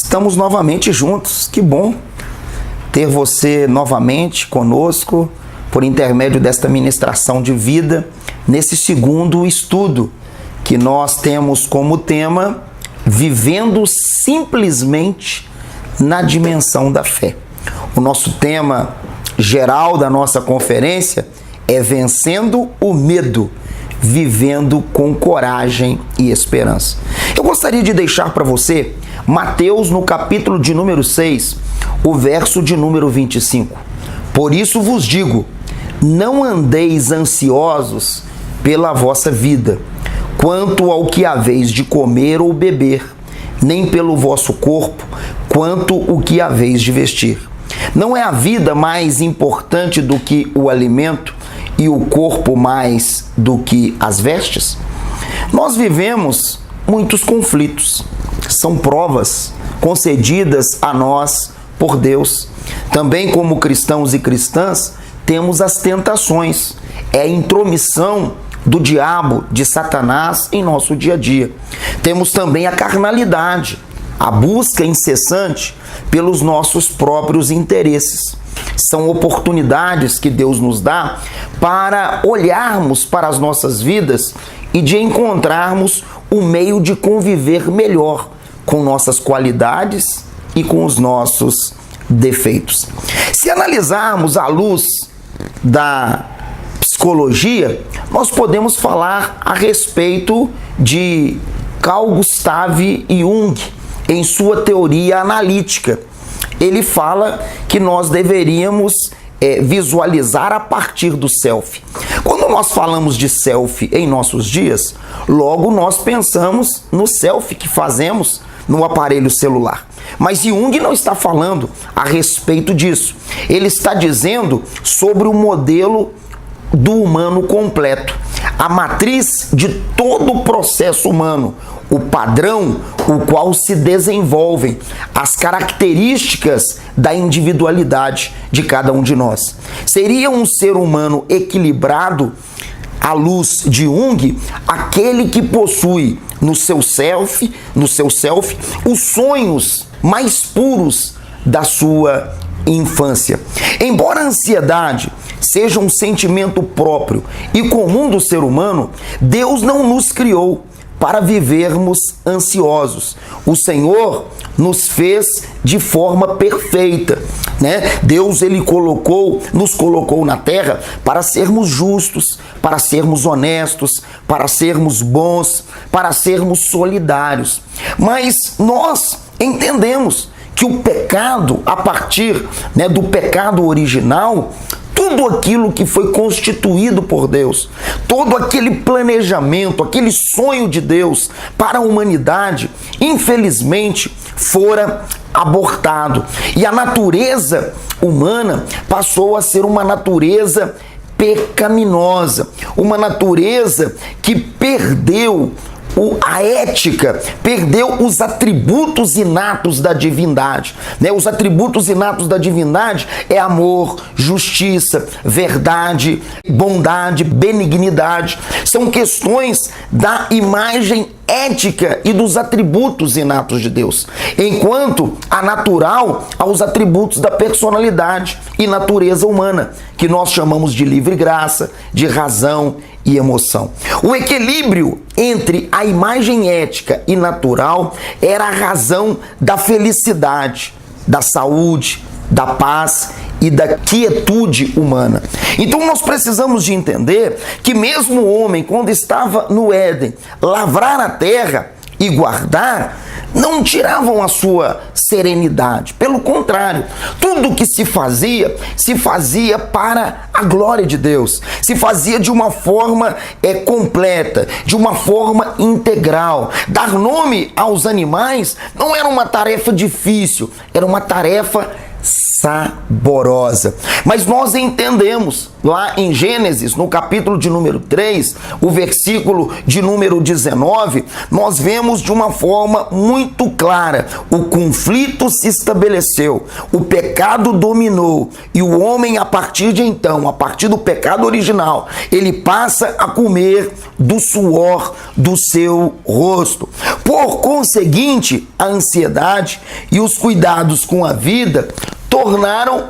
Estamos novamente juntos. Que bom ter você novamente conosco por intermédio desta ministração de vida nesse segundo estudo que nós temos como tema Vivendo Simplesmente na Dimensão da Fé. O nosso tema geral da nossa conferência é Vencendo o Medo, Vivendo com Coragem e Esperança. Eu gostaria de deixar para você Mateus no capítulo de número 6, o verso de número 25. Por isso vos digo, não andeis ansiosos pela vossa vida, quanto ao que haveis de comer ou beber, nem pelo vosso corpo, quanto o que haveis de vestir. Não é a vida mais importante do que o alimento e o corpo mais do que as vestes? Nós vivemos muitos conflitos, são provas concedidas a nós por Deus. Também como cristãos e cristãs, temos as tentações, é a intromissão do diabo, de Satanás em nosso dia a dia. Temos também a carnalidade, a busca incessante pelos nossos próprios interesses. São oportunidades que Deus nos dá para olharmos para as nossas vidas e de encontrarmos o meio de conviver melhor com nossas qualidades e com os nossos defeitos. Se analisarmos à luz da psicologia, nós podemos falar a respeito de Carl Gustav Jung em sua teoria analítica. Ele fala que nós deveríamos visualizar a partir do self. Quando nós falamos de self em nossos dias, logo nós pensamos no selfie que fazemos no aparelho celular. Mas Jung não está falando a respeito disso. Ele está dizendo sobre o modelo do humano completo, a matriz de todo o processo humano, o padrão o qual se desenvolvem as características da individualidade de cada um de nós. Seria um ser humano equilibrado, à luz de Jung, aquele que possui no seu self, os sonhos mais puros da sua infância. Embora a ansiedade seja um sentimento próprio e comum do ser humano, Deus não nos criou para vivermos ansiosos. O Senhor nos fez de forma perfeita, né? Deus nos colocou na terra para sermos justos, para sermos honestos, para sermos bons, para sermos solidários. Mas nós entendemos que o pecado, a partir, né, do pecado original, tudo aquilo que foi constituído por Deus, todo aquele planejamento, aquele sonho de Deus para a humanidade, infelizmente, fora abortado. E a natureza humana passou a ser uma natureza pecaminosa, uma natureza que perdeu a ética, perdeu os atributos inatos da divindade, né? Os atributos inatos da divindade é amor, justiça, verdade, bondade, benignidade. São questões da imagem ética e dos atributos inatos de Deus, enquanto a natural aos atributos da personalidade e natureza humana, que nós chamamos de livre graça, de razão e emoção. O equilíbrio entre a imagem ética e natural era a razão da felicidade, da saúde, da paz e da quietude humana. Então nós precisamos de entender que mesmo o homem, quando estava no Éden, lavrar a terra e guardar, não tiravam a sua serenidade. Pelo contrário, tudo que se fazia para a glória de Deus. Se fazia de uma forma completa, de uma forma integral. Dar nome aos animais não era uma tarefa difícil, era uma tarefa saborosa. Mas nós entendemos lá em Gênesis, no capítulo de número 3, o versículo de número 19, nós vemos de uma forma muito clara: o conflito se estabeleceu, o pecado dominou, e o homem, a partir de então, a partir do pecado original, ele passa a comer do suor do seu rosto. Por conseguinte, a ansiedade e os cuidados com a vida tornaram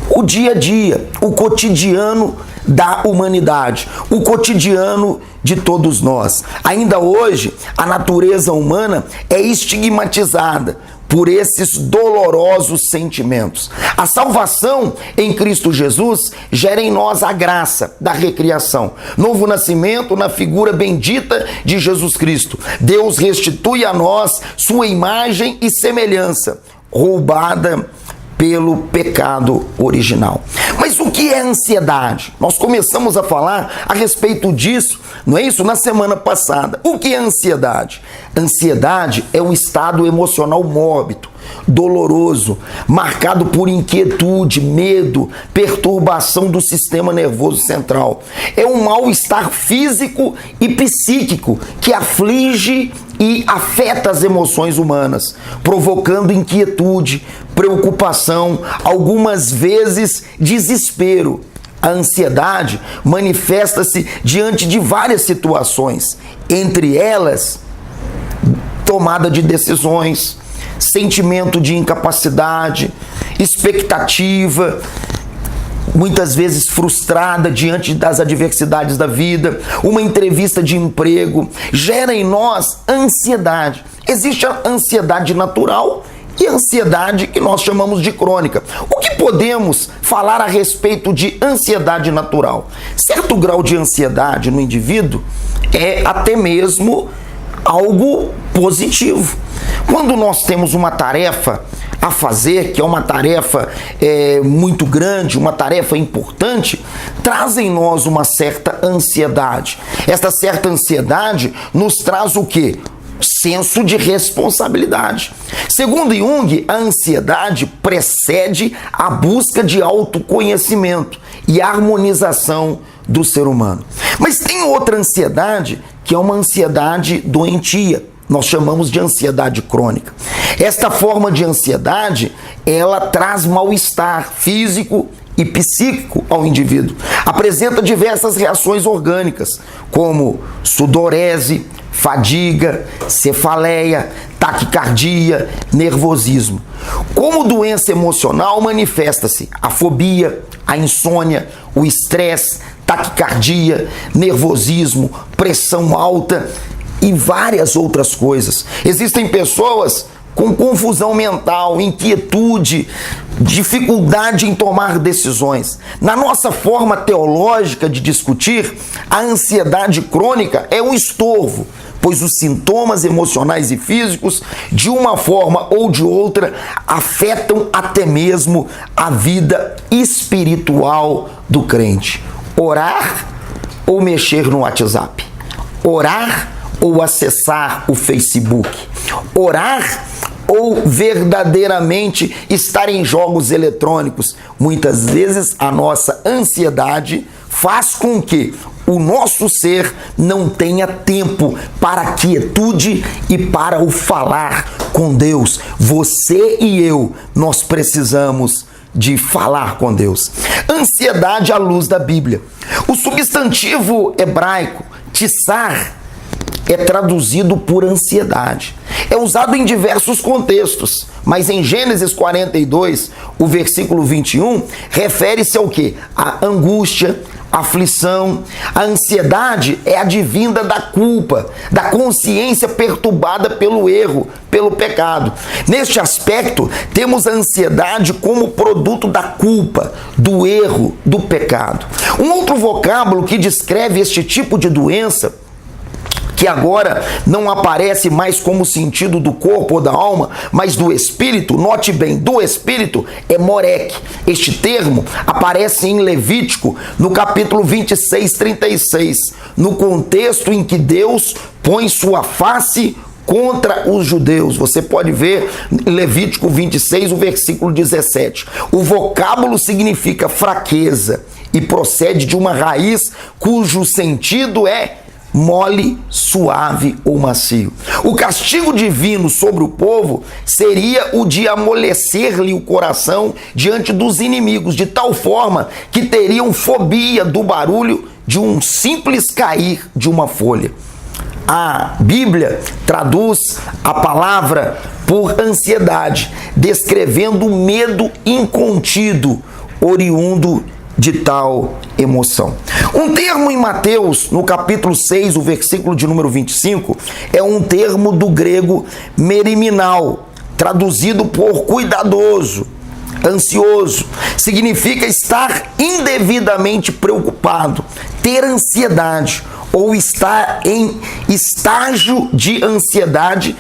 o dia a dia, o cotidiano da humanidade, o cotidiano de todos nós. Ainda hoje, a natureza humana é estigmatizada por esses dolorosos sentimentos. A salvação em Cristo Jesus gera em nós a graça da recriação. Novo nascimento na figura bendita de Jesus Cristo. Deus restitui a nós sua imagem e semelhança, roubada pelo pecado original. Mas o que é ansiedade? Nós começamos a falar a respeito disso, não é isso? Na semana passada. O que é ansiedade? Ansiedade é um estado emocional mórbido, doloroso, marcado por inquietude, medo, perturbação do sistema nervoso central. É um mal-estar físico e psíquico que aflige e afeta as emoções humanas, provocando inquietude, preocupação, algumas vezes desespero. A ansiedade manifesta-se diante de várias situações, entre elas, tomada de decisões, sentimento de incapacidade, expectativa, muitas vezes frustrada diante das adversidades da vida, uma entrevista de emprego, gera em nós ansiedade. Existe a ansiedade natural e a ansiedade que nós chamamos de crônica. O que podemos falar a respeito de ansiedade natural? Certo grau de ansiedade no indivíduo é até mesmo algo positivo. Quando nós temos uma tarefa a fazer, que é uma tarefa muito grande, uma tarefa importante, traz em nós uma certa ansiedade. Esta certa ansiedade nos traz o quê? Senso de responsabilidade. Segundo Jung, a ansiedade precede a busca de autoconhecimento e harmonização do ser humano. Mas tem outra ansiedade, que é uma ansiedade doentia. Nós chamamos de ansiedade crônica. Esta forma de ansiedade, ela traz mal-estar físico e psíquico ao indivíduo. Apresenta diversas reações orgânicas, como sudorese, fadiga, cefaleia, taquicardia, nervosismo. Como doença emocional, manifesta-se a fobia, a insônia, o estresse, taquicardia, nervosismo, pressão alta e várias outras coisas. Existem pessoas com confusão mental, inquietude, dificuldade em tomar decisões. Na nossa forma teológica de discutir, a ansiedade crônica é um estorvo, pois os sintomas emocionais e físicos, de uma forma ou de outra, afetam até mesmo a vida espiritual do crente. Orar ou mexer no WhatsApp? Orar ou acessar o Facebook? Orar ou verdadeiramente estar em jogos eletrônicos? Muitas vezes a nossa ansiedade faz com que o nosso ser não tenha tempo para a quietude e para o falar com Deus. Você e eu, nós precisamos de falar com Deus. Ansiedade à luz da Bíblia. O substantivo hebraico, tsar, é traduzido por ansiedade. É usado em diversos contextos, mas em Gênesis 42, o versículo 21, refere-se ao quê? A angústia, aflição. A ansiedade é advinda da culpa, da consciência perturbada pelo erro, pelo pecado. Neste aspecto, temos a ansiedade como produto da culpa, do erro, do pecado. Um outro vocábulo que descreve este tipo de doença, que agora não aparece mais como sentido do corpo ou da alma, mas do espírito, note bem, do espírito, é morek. Este termo aparece em Levítico, no capítulo 26, 36, no contexto em que Deus põe sua face contra os judeus. Você pode ver em Levítico 26, o versículo 17. O vocábulo significa fraqueza e procede de uma raiz cujo sentido é mole, suave ou macio. O castigo divino sobre o povo seria o de amolecer-lhe o coração diante dos inimigos, de tal forma que teriam fobia do barulho de um simples cair de uma folha. A Bíblia traduz a palavra por ansiedade, descrevendo o medo incontido oriundo de tal emoção. Um termo em Mateus, no capítulo 6, o versículo de número 25, é um termo do grego meriminal, traduzido por cuidadoso, ansioso. Significa estar indevidamente preocupado, ter ansiedade ou estar em estágio de ansiedade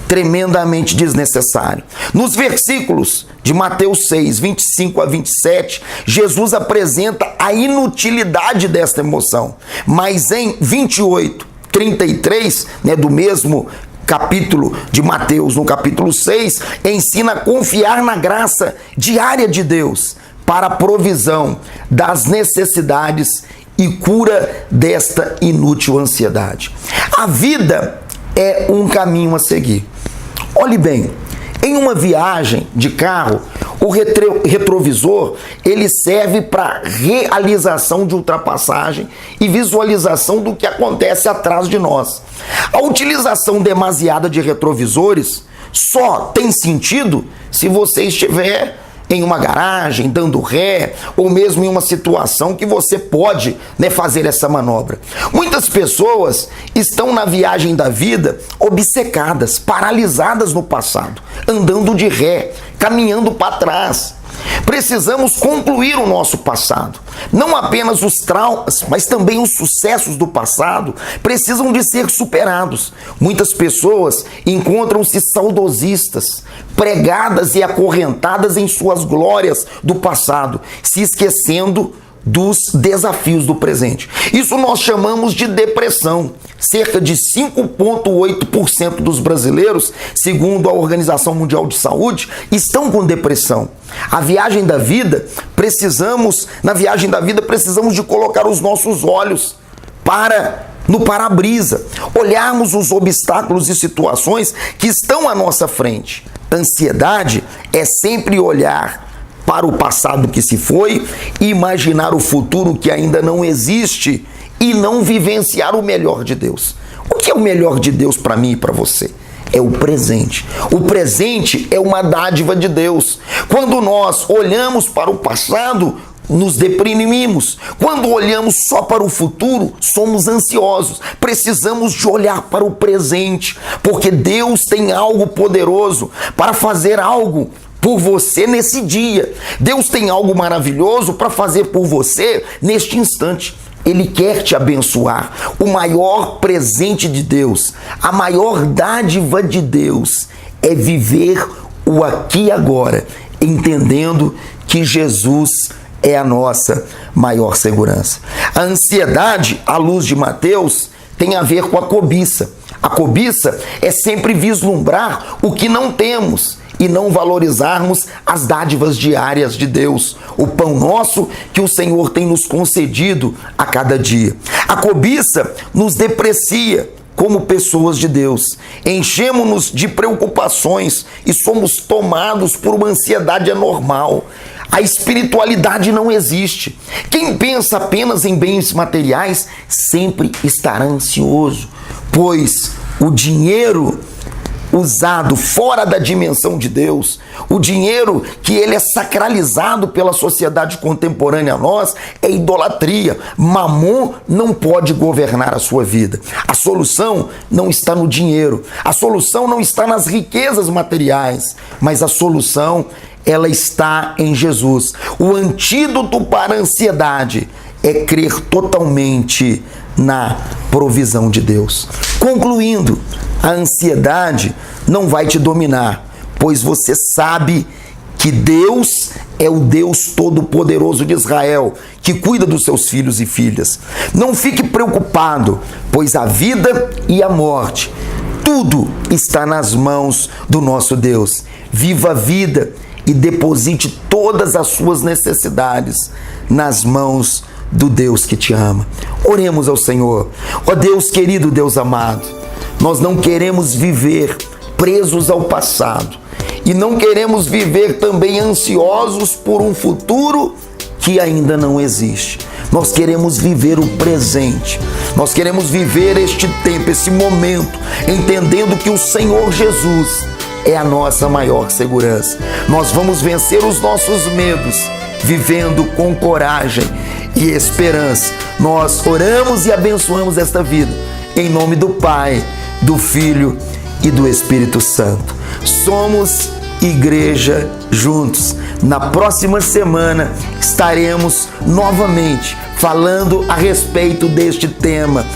tremendamente desnecessário. Nos versículos de Mateus 6, 25 a 27, Jesus apresenta a inutilidade desta emoção. Mas em 28, 33, do mesmo capítulo de Mateus, no capítulo 6, ensina a confiar na graça diária de Deus para a provisão das necessidades e cura desta inútil ansiedade. A vida é um caminho a seguir. Olhe bem, em uma viagem de carro, o retrovisor ele serve para realização de ultrapassagem e visualização do que acontece atrás de nós. A utilização demasiada de retrovisores só tem sentido se você estiver em uma garagem, dando ré, ou mesmo em uma situação que você pode fazer essa manobra. Muitas pessoas estão na viagem da vida obcecadas, paralisadas no passado, andando de ré, caminhando para trás. Precisamos concluir o nosso passado. Não apenas os traumas, mas também os sucessos do passado precisam de ser superados. Muitas pessoas encontram-se saudosistas, pregadas e acorrentadas em suas glórias do passado, se esquecendo dos desafios do presente. Isso nós chamamos de depressão. Cerca de 5,8% dos brasileiros, segundo a Organização Mundial de Saúde, estão com depressão. Na viagem da vida, precisamos de colocar os nossos olhos no para-brisa, olharmos os obstáculos e situações que estão à nossa frente. Ansiedade é sempre olhar para o passado que se foi e imaginar o futuro que ainda não existe e não vivenciar o melhor de Deus. O que é o melhor de Deus para mim e para você? É o presente. O presente é uma dádiva de Deus. Quando nós olhamos para o passado, nos deprimimos. Quando olhamos só para o futuro, somos ansiosos. Precisamos de olhar para o presente, porque Deus tem algo poderoso para fazer algo por você nesse dia. Deus tem algo maravilhoso para fazer por você neste instante. Ele quer te abençoar. O maior presente de Deus, a maior dádiva de Deus é viver o aqui e agora, entendendo que Jesus é a nossa maior segurança. A ansiedade, à luz de Mateus, tem a ver com a cobiça. A cobiça é sempre vislumbrar o que não temos e não valorizarmos as dádivas diárias de Deus, o pão nosso que o Senhor tem nos concedido a cada dia. A cobiça nos deprecia como pessoas de Deus. Enchemos-nos de preocupações e somos tomados por uma ansiedade anormal. A espiritualidade não existe. Quem pensa apenas em bens materiais sempre estará ansioso, pois o dinheiro usado fora da dimensão de Deus, o dinheiro que ele é sacralizado pela sociedade contemporânea a nós, é idolatria. Mamon não pode governar a sua vida. A solução não está no dinheiro, a solução não está nas riquezas materiais, mas a solução ela está em Jesus. O antídoto para a ansiedade é crer totalmente na provisão de Deus. Concluindo, a ansiedade não vai te dominar, pois você sabe que Deus é o Deus Todo-Poderoso de Israel, que cuida dos seus filhos e filhas. Não fique preocupado, pois a vida e a morte, Tudo está nas mãos do nosso Deus. Viva a vida e deposite todas as suas necessidades nas mãos do Deus que te ama. Oremos ao Senhor. Ó Deus querido, Deus amado, nós não queremos viver presos ao passado e não queremos viver também ansiosos por um futuro que ainda não existe. Nós queremos viver o presente. Nós queremos viver este tempo, esse momento, entendendo que o Senhor Jesus é a nossa maior segurança. Nós vamos vencer os nossos medos, vivendo com coragem e esperança. Nós oramos e abençoamos esta vida, em nome do Pai, do Filho e do Espírito Santo. Somos Igreja Juntos. Na próxima semana estaremos novamente falando a respeito deste tema,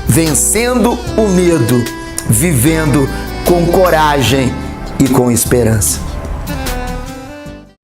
vencendo o medo, vivendo com coragem e com esperança.